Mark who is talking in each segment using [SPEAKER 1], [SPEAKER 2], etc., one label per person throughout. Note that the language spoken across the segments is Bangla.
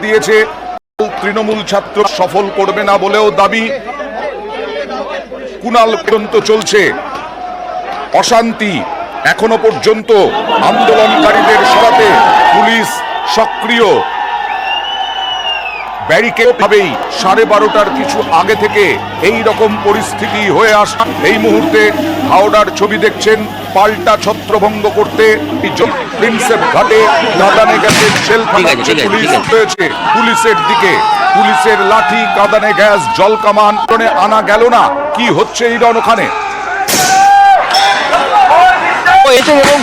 [SPEAKER 1] দিয়েছে। তৃণমূল ছাত্র সফল করবে না বলেও দাবি। কুণাল পর্যন্ত চলছে অশান্তি, এখনো পর্যন্ত আন্দোলনকারীদের সরাতে পুলিশ সক্রিয়। ব্যারিকেড ভাবেই 12:30টার কিছু আগে থেকে এই রকম পরিস্থিতি হয়ে আসে। এই মুহূর্তে হাওড়ার ছবি দেখছেন, পাল্টা ছত্রভঙ্গ করতে প্রিন্সেপ ঘাটে কাঁদানে গ্যাসের শেল ফাটাচ্ছে পুলিশ হয়েছে পুলিশের দিকে। পুলিশের লাঠি, কাঁদানে গ্যাস, জল কামান আনা গেল না। কি হচ্ছে এই ওখানে?
[SPEAKER 2] এবং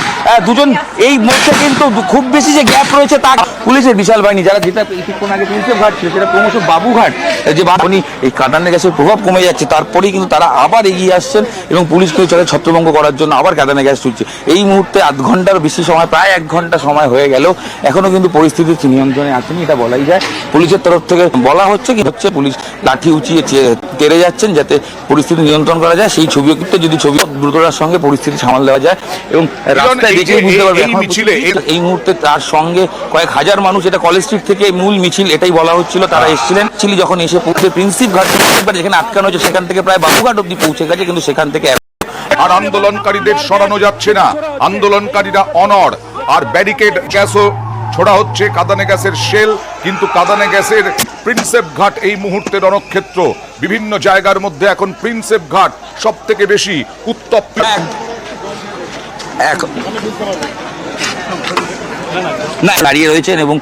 [SPEAKER 2] দুজন এই মধ্যে কিন্তু খুব বেশি যে গ্যাপ রয়েছে তা পুলিশের বিশাল বাহিনী, যারা যেটা কিছুক্ষণ আগে প্রিন্সেপ ঘাট ছিল সেটা ক্রমশ বাবুঘাট, যে বাহিনী এই কাঁদানে গ্যাসের প্রভাব কমে যাচ্ছে, তারপরেই কিন্তু তারা আবার এগিয়ে আসছেন এবং পুলিশকে চলে ছত্রভঙ্গ করার জন্য আবার কাঁদানে গ্যাস ছুটছে। এই মুহূর্তে আধ ঘন্টার বেশি সময়, প্রায় 1 ঘন্টা সময় হয়ে গেল, এখনো কিন্তু পরিস্থিতি নিয়ন্ত্রণে আসেনি, এটা বলাই যায়। পুলিশের তরফ থেকে বলা হচ্ছে কি হচ্ছে, পুলিশ লাঠি উঁচিয়ে তেড়ে যাচ্ছেন যাতে পরিস্থিতি নিয়ন্ত্রণ করা যায়। সেই ছবিও কিন্তু যদি ছবি দ্রুততার সঙ্গে পরিস্থিতি সামাল দেওয়া যায় এবং রাস্তায় দেখেই বুঝতে পারবে এই মুহূর্তে তার সঙ্গে কয়েক হাজার মানুষ, এটা কলেজ স্ট্রিট থেকে মূল মিছিল এটাই বলা হচ্ছিল, তারা এসেছিলেন। যখন এসে পৌঁছে প্রিন্সেপ ঘাট যেখানে আটকানো হচ্ছে সেখান থেকে প্রায় বাবুঘাট অব্দি পৌঁছে গেছে, কিন্তু সেখান থেকে
[SPEAKER 1] আর আন্দোলনকারীদের সরানো যাচ্ছে না। আন্দোলনকারীরা অনড়, আর ব্যারিকেড গ্যাসও ছোড়া হচ্ছে, কাঁদানে গ্যাসের শেল। কিন্তু কাঁদানে গ্যাসের প্রিন্সেপ ঘাট এই মুহূর্তে রণক্ষেত্র। বিভিন্ন জায়গার মধ্যে এখন প্রিন্সেপ ঘাট সব থেকে বেশি উত্তপ্ত।
[SPEAKER 2] না দাঁড়িয়ে রয়েছেন এবং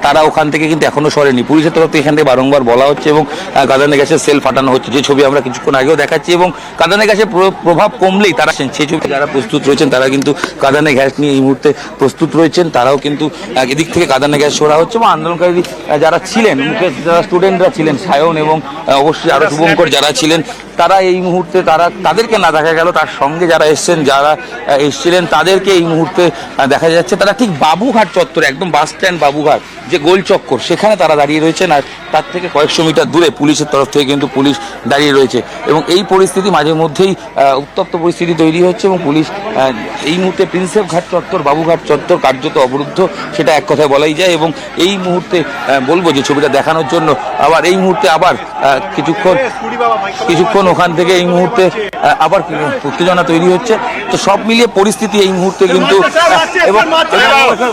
[SPEAKER 2] তারা ওখান থেকে কিন্তু এখনো সরেনি। পুলিশের তরফ থেকে এখান থেকে বারংবার বলা হচ্ছে এবং কাঁদানে গ্যাসের সেল ফাটানো হচ্ছে, যে ছবি আমরা কিছুক্ষণ আগেও দেখাচ্ছি। এবং কাঁদানে গ্যাসের প্রভাব কমলেই তারা সেই ছবি যারা প্রস্তুত রয়েছেন তারা কিন্তু কাঁদানে গ্যাস নিয়ে এই মুহূর্তে প্রস্তুত রয়েছেন। তারাও কিন্তু এদিক থেকে কাঁদানে গ্যাস ছোড়া হচ্ছে এবং আন্দোলনকারী যারা ছিলেন, যারা স্টুডেন্টরা ছিলেন, সায়ন এবং অবশ্যই আরো শুভঙ্কর যারা ছিলেন, তারা এই মুহূর্তে তাদেরকে না দেখা গেল, তার সঙ্গে যারা এসছিলেন তাদেরকে এই মুহূর্তে দেখা যাচ্ছে। তারা ঠিক বাবুঘাট চত্বরে, একদম বাস স্ট্যান্ড বাবুঘাট যে গোল চক্কর, সেখানে তারা দাঁড়িয়ে রয়েছেন। আর তার থেকে কয়েকশো মিটার দূরে পুলিশের তরফ থেকে কিন্তু পুলিশ দাঁড়িয়ে রয়েছে এবং এই পরিস্থিতি মাঝে মধ্যেই উত্তপ্ত পরিস্থিতি তৈরি হচ্ছে এবং পুলিশ এই মুহূর্তে প্রিন্সেপ ঘাট চত্বর, বাবুঘাট চত্বর কার্যত অবরুদ্ধ, সেটা এক কথায় বলাই যায়। এবং এই মুহূর্তে বলবো যে ছবিটা দেখানোর জন্য আবার এই মুহূর্তে আবার কিছুক্ষণ ওখান থেকে এই মুহূর্তে আবার উত্তেজনা তৈরি হচ্ছে। তো সব মিলিয়ে পরিস্থিতি এই মুহূর্তে কিন্তু এবং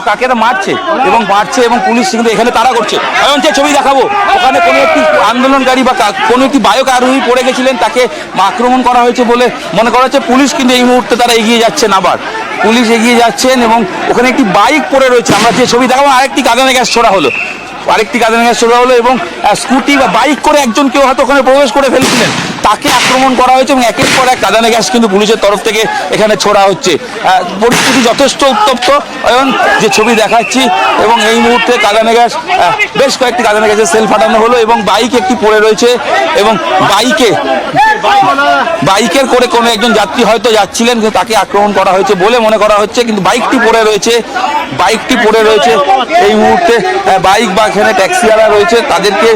[SPEAKER 2] কাকেরা মারছে এবং পুলিশ কিন্তু এখানে তাড়া করছে। এমন যে ছবি দেখাবো, ওখানে কোনো একটি আন্দোলনকারী বা কোনো একটি বাইক আরোহী পড়ে গেছিলেন, তাকে আক্রমণ করা হয়েছে বলে মনে করা হচ্ছে। পুলিশ কিন্তু এই মুহূর্তে তারা এগিয়ে যাচ্ছেন, আবার পুলিশ এগিয়ে যাচ্ছেন এবং ওখানে একটি বাইক পড়ে রয়েছে। আমরা যে ছবি দেখাবো, আরেকটি কাঁদানে গ্যাস ছোড়া হলো এবং স্কুটি বা বাইক করে একজন কেউ হয়তো ওখানে প্রবেশ করে ফেলছিলেন, তাকে আক্রমণ করা হয়েছে এবং একের পর এক কাঁদানে গ্যাস কিন্তু পুলিশের তরফ থেকে এখানে ছোড়া হচ্ছে। পরিস্থিতি যথেষ্ট উত্তপ্ত এবং যে ছবি দেখাচ্ছি। এবং এই মুহূর্তে কাঁদানে গ্যাস, বেশ কয়েকটি কাঁদানে গ্যাসের সেল ফাটানো হলো এবং বাইক একটি পড়ে রয়েছে এবং বাইকের করে কোনো একজন যাত্রী হয়তো যাচ্ছিলেন, তাকে আক্রমণ করা হয়েছে বলে মনে করা হচ্ছে। কিন্তু বাইকটি পড়ে রয়েছে এই মুহূর্তে। বাইক বা এখানে ট্যাক্সিওয়ালা রয়েছে, তাদেরকে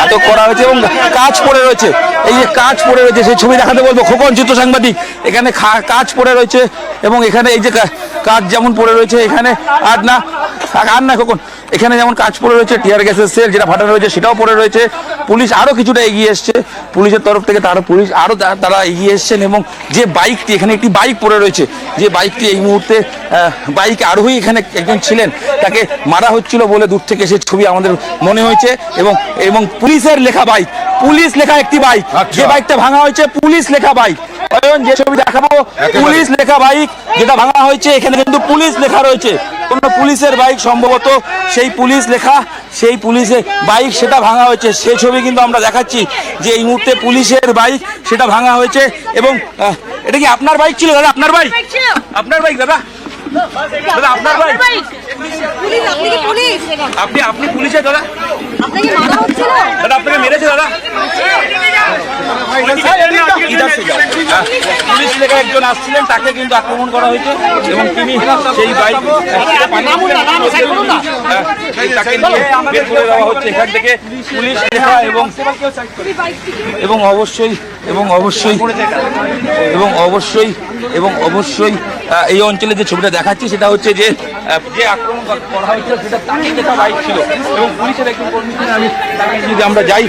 [SPEAKER 2] আটক করা হয়েছে এবং কাজ পড়ে রয়েছে। এই যে কাজ পড়ে রয়েছে, সেই ছবি দেখাতে বলবো খোকন, চিত্র সাংবাদিক। এখানে কাজ পড়ে রয়েছে এবং এখানে এই যে কাজ যেমন পড়ে রয়েছে, এখানে আর না খোকন, এখানে যেমন কাজ পড়ে রয়েছে, টিয়ার গ্যাসের সেল যেটা ফাটানো রয়েছে সেটাও পড়ে রয়েছে। পুলিশ আরো কিছুটা এগিয়ে এসছে, পুলিশের তরফ থেকে তারা এগিয়ে এসছেন এবং যে বাইকটি, এখানে একটি বাইক পড়ে রয়েছে, যে বাইকটি এই মুহূর্তে বাইক আরোহী এখানে একজন ছিলেন, তাকে মারা হচ্ছিল বলে দূর থেকে সে ছবি আমাদের মনে হয়েছে। এবং পুলিশের লেখা বাইক, পুলিশ লেখা একটি বাইক, যে বাইকটা ভাঙা হয়েছে পুলিশ লেখা বাইক। যে ছবি দেখাবো, পুলিশ লেখা বাইক যেটা ভাঙা হয়েছে, এখানে কিন্তু পুলিশ লেখা রয়েছে। কোন পুলিশের বাইক, সম্ভবত সেই পুলিশের বাইক সেটা ভাঙা হয়েছে। সেই ছবি কিন্তু আমরা দেখাচ্ছি যে এই মুহূর্তে পুলিশের বাইক সেটা ভাঙা হয়েছে। এবং এটা কি আপনার বাইক ছিল দাদা? আপনার বাইক দাদা? দাদা আপনার বাইক? আপনি পুলিশের দাদা? দাদা আপনাকে মেরেছে দাদা? পুলিশ লেখা একজন আসছিলেন, তাকে কিন্তু আক্রমণ করা হয়েছে এবং তিনি সেই বাইক তাকে নিয়ে বের করে দেওয়া হচ্ছে এখান থেকে। পুলিশ লেখা এবং অবশ্যই এই অঞ্চলে যে ছবিটা দেখাচ্ছি সেটা হচ্ছে যে যে আক্রমণ করা হয়েছিল সেটা তাকে দেখা বাইক ছিল এবং পুলিশের একজন কর্মী ছিলেন। আমি তাকে যদি আমরা যাই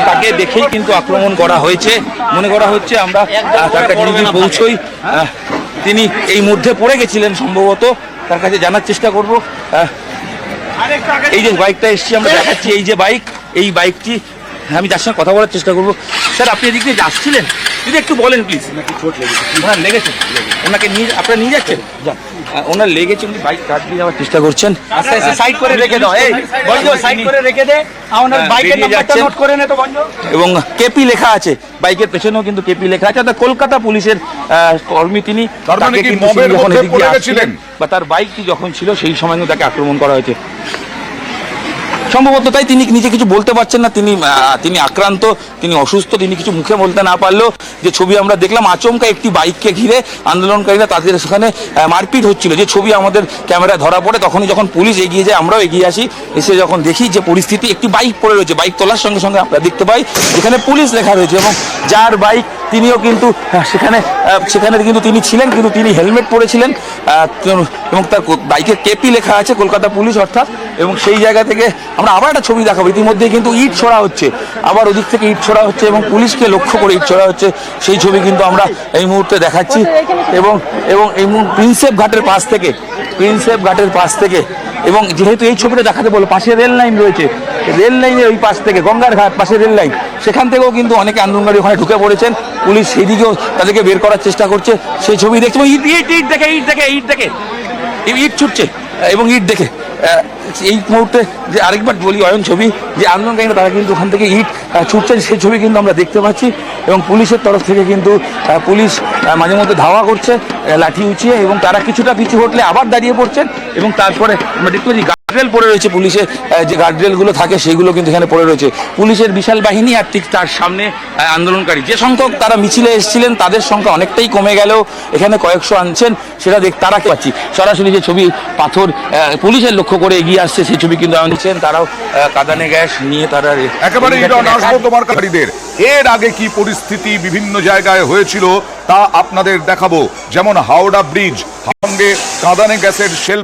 [SPEAKER 2] তাকে দেখেই কিন্তু আক্রমণ করা হয়েছে মনে করা হচ্ছে। আমরা তার কাছে যদি পৌঁছই, তিনি এই মধ্যে পড়ে গেছিলেন সম্ভবত, তার কাছে জানার চেষ্টা করব। এই যে বাইকটা এসছি আমরা দেখাচ্ছি, এই যে বাইক, এই বাইকটি আমি যার সঙ্গে কথা বলার চেষ্টা করবো। স্যার আপনি এদিক দিয়ে যাচ্ছিলেন, যদি একটু বলেন প্লিজ। চোট লেগেছে, ওনার লেগেছে, ওনাকে নিয়ে আপনারা নিয়ে যাচ্ছেন, ওনার লেগেছে, উনি বাইক কাট দিয়ে যাওয়ার চেষ্টা করছেন। আস্তে আস্তে সাইড করে রেখে দাও, এই সাইড করে রেখে দে, আমার বাইকের নাম্বারটা নোট করে নে তো বন্ধ। এবং কেপি লেখা আছে, বাইকের পেছনেও কিন্তু কেপি লেখা আছে। অর্থাৎ কলকাতা পুলিশের কর্মী তিনি, তাকে কিন্তু যখন এদিক দিয়ে আসছিলেন বা তার বাইকটি যখন ছিল সেই সময় কিন্তু তাকে আক্রমণ করা হয়েছে সম্ভবত। তাই তিনি নিজে কিছু বলতে পারছেন না, তিনি আক্রান্ত, তিনি অসুস্থ, তিনি কিছু মুখে বলতে না পারলেও যে ছবি আমরা দেখলাম, আচমকা একটি বাইককে ঘিরে আন্দোলনকারীরা তাদের সেখানে মারপিট হচ্ছিল, যে ছবি আমাদের ক্যামেরায় ধরা পড়ে। তখনই যখন পুলিশ এগিয়ে যায়, আমরাও এগিয়ে আসি, এসে যখন দেখি যে পরিস্থিতি, একটি বাইক পড়ে রয়েছে, বাইক তোলার সঙ্গে সঙ্গে আমরা দেখতে পাই যেখানে পুলিশ লেখা রয়েছে এবং যার বাইক তিনিও কিন্তু সেখানে কিন্তু তিনি ছিলেন, কিন্তু তিনি হেলমেট পরেছিলেন এবং তার বাইকের কেপি লেখা আছে কলকাতা পুলিশ অর্থাৎ। এবং সেই জায়গা থেকে আমরা আবার একটা ছবি দেখাবো, ইতিমধ্যে কিন্তু ইট ছোড়া হচ্ছে, আবার ওদিক থেকে ইট ছোড়া হচ্ছে এবং পুলিশকে লক্ষ্য করে ইট ছোড়া হচ্ছে, সেই ছবি কিন্তু আমরা এই মুহূর্তে দেখাচ্ছি। এবং এই প্রিন্সেপ ঘাটের পাশ থেকে এবং যেহেতু এই ছবিটা দেখাতে বলো, পাশে রেল লাইন রয়েছে, রেল লাইনের ওই পাশ থেকে, গঙ্গার ঘাট পাশে রেল লাইন, সেখান থেকেও কিন্তু অনেকে আন্দোলনকারী ওখানে ঢুকে পড়েছেন, পুলিশ সেদিকেও তাদেরকে বের করার চেষ্টা করছে, সেই ছবি দেখছি। ইট ছুটছে এবং ইট দেখে এই মুহূর্তে যে আরেকবার বলি অয়ন ছবি, যে আন্দোলনকারীরা তারা কিন্তু ওখান থেকে ইট ছুটছেন, সেই ছবি কিন্তু আমরা দেখতে পাচ্ছি। এবং পুলিশের তরফ থেকে কিন্তু পুলিশ মাঝে মধ্যে ধাওয়া করছে লাঠি উঁচিয়ে, এবং তারা কিছুটা পিছু হটলে আবার দাঁড়িয়ে পড়ছেন। এবং তারপরে আমরা দেখতে পাচ্ছি গার্ডরেল পড়ে রয়েছে, পুলিশের যে গার্ডরেলগুলো থাকে সেগুলো কিন্তু এখানে পড়ে রয়েছে, পুলিশের বিশাল বাহিনী, আর ঠিক তার সামনে আন্দোলনকারী। যে সংখ্যক তারা মিছিলে এসেছিলেন তাদের সংখ্যা অনেকটাই কমে গেলেও এখানে কয়েকশো আনছেন, সেটা তারা পাচ্ছি সরাসরি। যে ছবি পাথর পুলিশের লক্ষ্য করে এগিয়ে আসছে, সেই ছবি কিন্তু আনছেন, তারাও কাঁদানে গ্যাস নিয়ে তারা
[SPEAKER 1] একেবারে তোমারকারীদের। এর আগে কি পরিস্থিতি বিভিন্ন জায়গায় হয়েছিল তা আপনাদের দেখাবো। যেমন হাওড়া ব্রিজ সঙ্গে কাঁদানে গ্যাসের শেল